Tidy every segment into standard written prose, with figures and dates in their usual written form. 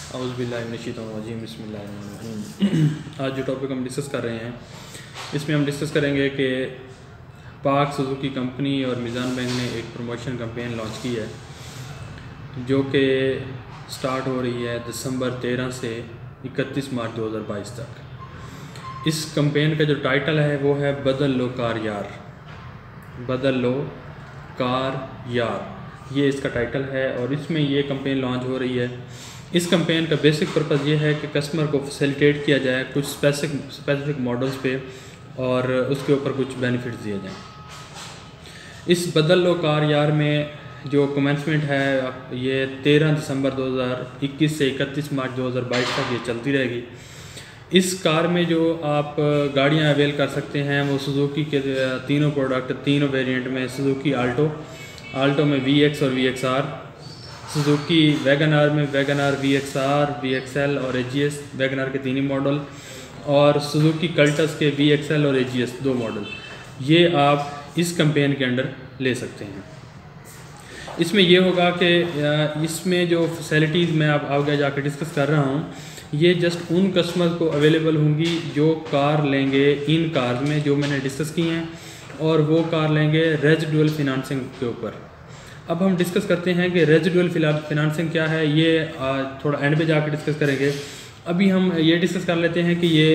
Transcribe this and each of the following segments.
औज़ुबिल्लाहिमिनश्शैतानिर्रजीम बिस्मिल्लाहिर्रहमानिर्रहीम। आज जो टॉपिक हम डिस्कस कर रहे हैं इसमें हम डिस्कस करेंगे कि पाक सुजुकी कंपनी और मीज़ान बैंक ने एक प्रमोशन कैंपेन लॉन्च की है जो कि स्टार्ट हो रही है दिसंबर 13 से 31 मार्च 2022 तक। इस कैंपेन का जो टाइटल है वो है बदल लो कार यार, बदल लो कार यार, ये इसका टाइटल है। और इसमें ये कैंपेन लॉन्च हो रही है। इस कैंपेन का बेसिक पर्पज़ ये है कि कस्टमर को फैसिलिटेट किया जाए कुछ स्पेसिफिक मॉडल्स पे और उसके ऊपर कुछ बेनिफिट्स दिए जाएँ। इस बदल लो कार यार में जो कमेंसमेंट है ये 13 दिसंबर 2021 से 31 मार्च 2022 तक ये चलती रहेगी। इस कार में जो आप गाड़ियाँ अवेल कर सकते हैं वो सुजुकी के तीनों प्रोडक्ट, तीनों वेरिएंट में, सुजुकी आल्टो में VX और VXR, सुजुकी वैगन आर में वैगन आर VXR, VXL और AGS, वैगन आर के तीन ही मॉडल, और सुजुकी कल्टस के VXL और AGS दो मॉडल, ये आप इस कैंपेन के अंडर ले सकते हैं। इसमें ये होगा कि इसमें जो फैसिलिटीज़ मैं आप आगे जाकर डिस्कस कर रहा हूँ ये जस्ट उन कस्टमर को अवेलेबल होंगी जो कार लेंगे इन कार्स में जो मैंने डिस्कस की हैं, और वो कार लेंगे रेजिडुअल फिनांसिंग के ऊपर। अब हम डिस्कस करते हैं कि रेजिडुअल फिनांसिंग क्या है, ये थोड़ा एंड पे जाकर डिस्कस करेंगे। अभी हम ये डिस्कस कर लेते हैं कि ये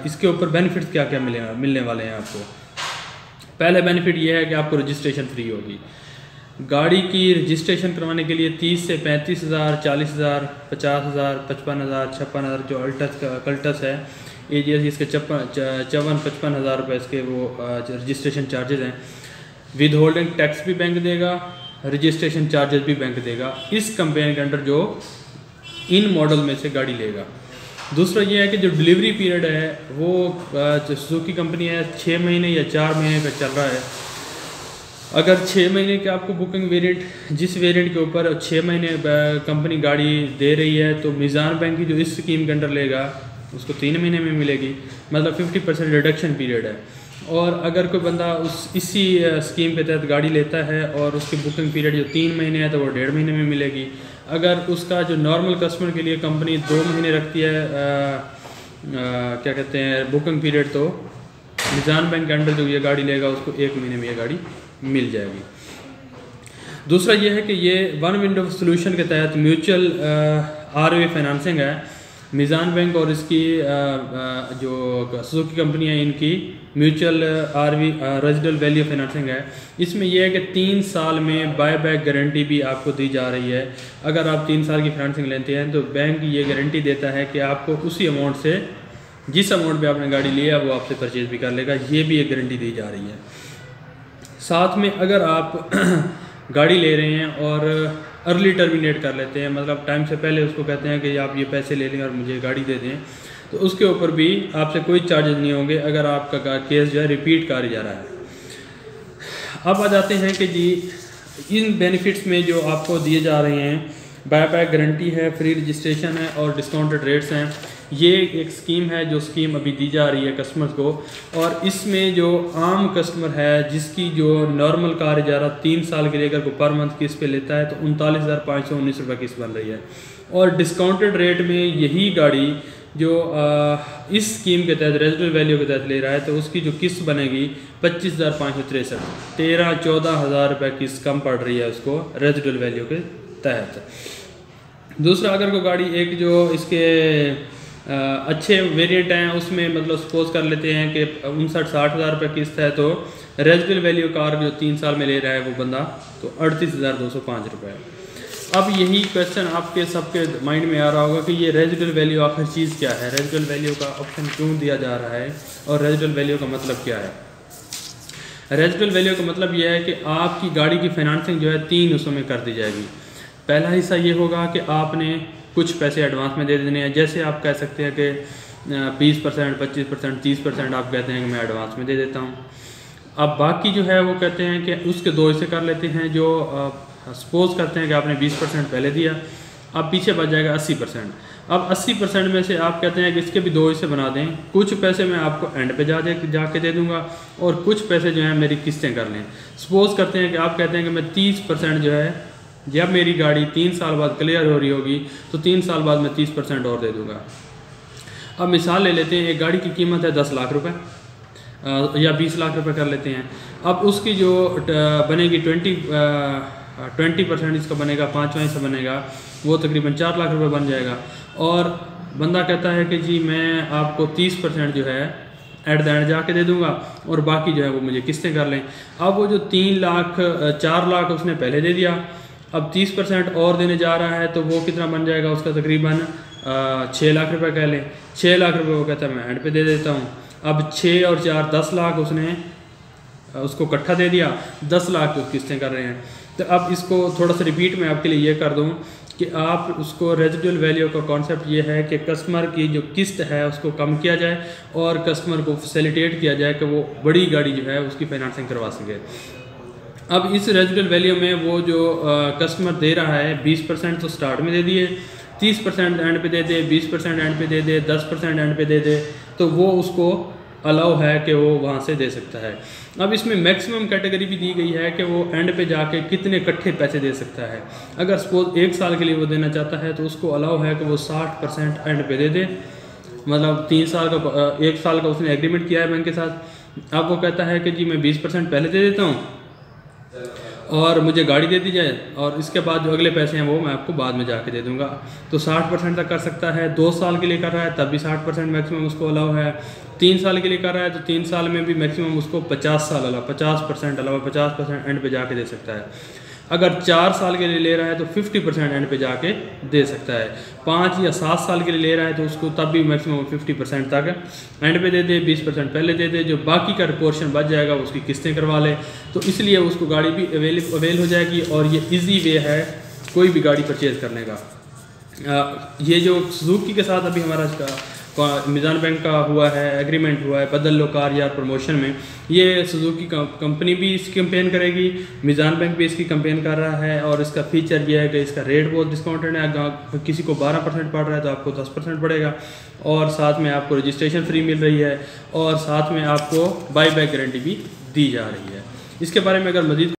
इसके ऊपर बेनिफिट्स क्या क्या मिलने वाले हैं आपको। पहला बेनिफिट ये है कि आपको रजिस्ट्रेशन फ्री होगी। गाड़ी की रजिस्ट्रेशन करवाने के लिए 30 से 35,000, 40,000, 50,000, 55,000, 56,000 जो कल्टस है, AGS इसके 54-55,000 रुपये इसके वो रजिस्ट्रेशन चार्जेस हैं। विद होल्डिंग टैक्स भी बैंक देगा, रजिस्ट्रेशन चार्जेस भी बैंक देगा इस कैंपेन के अंडर जो इन मॉडल में से गाड़ी लेगा। दूसरा ये है कि जो डिलीवरी पीरियड है वो जो सुजुकी कंपनी है 6 महीने या 4 महीने का चल रहा है। अगर 6 महीने के आपको बुकिंग वेरिएंट, जिस वेरिएंट के ऊपर 6 महीने कंपनी गाड़ी दे रही है, तो मीज़ान बैंक की जो इस स्कीम के अंडर लेगा उसको 3 महीने में मिलेगी, मतलब 50% रिडक्शन पीरियड है। और अगर कोई बंदा इसी स्कीम के तहत गाड़ी लेता है और उसकी बुकिंग पीरियड जो 3 महीने है तो वो 1.5 महीने में मिलेगी। अगर उसका जो नॉर्मल कस्टमर के लिए कंपनी 2 महीने रखती है क्या कहते हैं बुकिंग पीरियड, तो मीज़ान बैंक के अंडर जो ये गाड़ी लेगा उसको 1 महीने में ये गाड़ी मिल जाएगी। दूसरा ये है कि ये वन विंडो सोल्यूशन के तहत म्यूचुअल ROA फाइनेंसिंग है। मीज़ान बैंक और इसकी जो सुजुकी कंपनी है इनकी म्यूचुअल रेजिडुअल वैल्यू फाइनेंसिंग है। इसमें यह है कि 3 साल में बाय बैक गारंटी भी आपको दी जा रही है। अगर आप 3 साल की फाइनेंसिंग लेते हैं तो बैंक ये गारंटी देता है कि आपको उसी अमाउंट से, जिस अमाउंट पे आपने गाड़ी लिया वो आपसे परचेज भी कर लेगा, ये भी एक गारंटी दी जा रही है। साथ में अगर आप गाड़ी ले रहे हैं और अर्ली टर्मिनेट कर लेते हैं, मतलब टाइम से पहले उसको कहते हैं कि आप ये पैसे ले लें और मुझे गाड़ी दे दें, तो उसके ऊपर भी आपसे कोई चार्जेस नहीं होंगे अगर आपका केस जो है रिपीट कार जा रहा है। अब आ जाते हैं कि जी इन बेनिफिट्स में जो आपको दिए जा रहे हैं, बाय बैक गारंटी है, फ्री रजिस्ट्रेशन है और डिस्काउंटेड रेट्स हैं। ये एक स्कीम है जो स्कीम अभी दी जा रही है कस्टमर्स को, और इसमें जो आम कस्टमर है जिसकी जो नॉर्मल कार इजारा 3 साल के लिए अगर कोई पर मंथ किस्त पे लेता है तो 39,519 रुपये किस्त बन रही है। और डिस्काउंटेड रेट में यही गाड़ी जो इस स्कीम के तहत रेजिडुअल वैल्यू के तहत ले रहा है तो उसकी जो किस्त बनेगी 25,563, 13-14,000 रुपये किस्त कम पड़ रही है उसको रेजिडुअल वैल्यू के तहत। दूसरा, अगर कोई गाड़ी एक जो इसके अच्छे वेरिएंट हैं उसमें, मतलब सपोज कर लेते हैं कि 59-60,000 रुपये किस्त है, तो रेजिडुअल वैल्यू कार जो 3 साल में ले रहा है वो बंदा तो 38,205 रुपये। अब यही क्वेश्चन आपके सबके माइंड में आ रहा होगा कि ये रेजिडुअल वैल्यू आखिर चीज़ क्या है, रेजिडुअल वैल्यू का ऑप्शन क्यों दिया जा रहा है और रेजिडुअल वैल्यू का मतलब क्या है। रेजिडुअल वैल्यू का मतलब यह है कि आपकी गाड़ी की फाइनेंसिंग जो है 3 हिस्सों में कर दी जाएगी। पहला हिस्सा ये होगा कि आपने कुछ पैसे एडवांस में दे देने हैं, जैसे आप कह सकते हैं कि 20%, 25%, 30% आप कहते हैं कि मैं एडवांस में दे देता हूँ। अब बाकी जो है वो कहते हैं कि उसके 2 हिस्से कर लेते हैं। जो सपोज करते हैं कि आपने 20% पहले दिया, अब पीछे बच जाएगा 80%। अब 80% में से आप कहते हैं कि इसके भी 2 हिस्से बना दें, कुछ पैसे मैं आपको एंड पे जाके दे दूँगा और कुछ पैसे जो हैं मेरी किस्तें कर लें। सपोज़ करते हैं कि आप कहते हैं कि मैं 30% जो है जब मेरी गाड़ी 3 साल बाद क्लियर हो रही होगी तो 3 साल बाद मैं 30% और दे दूँगा। अब मिसाल ले लेते हैं, एक गाड़ी की कीमत है 10 लाख रुपए या 20 लाख रुपए कर लेते हैं। अब उसकी जो बनेगी 20% इसका बनेगा, 5वां हिस्सा बनेगा, वो तकरीबन 4 लाख रुपए बन जाएगा। और बंदा कहता है कि जी मैं आपको 30% जो है एट द एंड जाके दे दूंगा और बाकी जो है वो मुझे किस्तें कर लें। अब वो जो 4 लाख उसने पहले दे दिया, अब 30% और देने जा रहा है तो वो कितना बन जाएगा उसका, तकरीबन 6 लाख रुपए कह लें। 6 लाख रुपए वो कहता है मैं एंड पे दे देता हूँ। अब 6 और 4 10 लाख उसने उसको इकट्ठा दे दिया, 10 लाख की किस्तें कर रहे हैं। तो अब इसको थोड़ा सा रिपीट में आपके लिए ये कर दूँ कि आप उसको रेजिडुअल वैल्यू का कॉन्सेप्ट ये है कि कस्टमर की जो किस्त है उसको कम किया जाए और कस्टमर को फैसिलिटेट किया जाए कि वो बड़ी गाड़ी जो है उसकी फाइनेंसिंग करवा सके। अब इस रेजिडुअल वैल्यू में वो जो कस्टमर दे रहा है 20% तो स्टार्ट में दे दिए, 30% एंड पे दे दे, 20% एंड पे दे दे, 10% एंड पे दे दे, तो वो उसको अलाउ है कि वो वहाँ से दे सकता है। अब इसमें मैक्सिमम कैटेगरी भी दी गई है कि वो एंड पे जाके कितने इकट्ठे पैसे दे सकता है। अगर सपोज 1 साल के लिए वो देना चाहता है तो उसको अलाउ है कि वो 60% एंड पे दे दे, मतलब 3 साल का 1 साल का उसने एग्रीमेंट किया है बैंक के साथ। अब वो कहता है कि जी मैं 20% पहले दे देता हूँ और मुझे गाड़ी दे दी जाए और इसके बाद जो अगले पैसे हैं वो मैं आपको बाद में जाके दे दूंगा। तो 60% तक कर सकता है। 2 साल के लिए कर रहा है तब भी 60% मैक्सिमम उसको अलाउ है। 3 साल के लिए कर रहा है तो 3 साल में भी मैक्सिमम उसको 50% अलावा 50% एंड पे जाके दे सकता है। अगर 4 साल के लिए ले रहा है तो 50% एंड पे जाके दे सकता है। 5 या 7 साल के लिए ले रहा है तो उसको तब भी मैक्सिमम 50% तक एंड पे दे दे, 20% पहले दे दे, जो बाकी का पोर्शन बच जाएगा उसकी किस्तें करवा ले। तो इसलिए उसको गाड़ी भी अवेल हो जाएगी और ये इजी वे है कोई भी गाड़ी परचेज़ करने का। ये जो सुजुकी के साथ अभी हमारा इसका मिज़ान बैंक का हुआ है, एग्रीमेंट हुआ है बदल लो कार यार प्रमोशन में, ये सुजुकी कंपनी भी इसकी कैंपेन करेगी, मिज़ान बैंक भी इसकी कैंपेन कर रहा है। और इसका फीचर ये है कि इसका रेट बहुत डिस्काउंटेड है। अगर किसी को 12% पड़ रहा है तो आपको 10% पड़ेगा और साथ में आपको रजिस्ट्रेशन फ्री मिल रही है और साथ में आपको बाई बैक गारंटी भी दी जा रही है। इसके बारे में अगर मज़ीद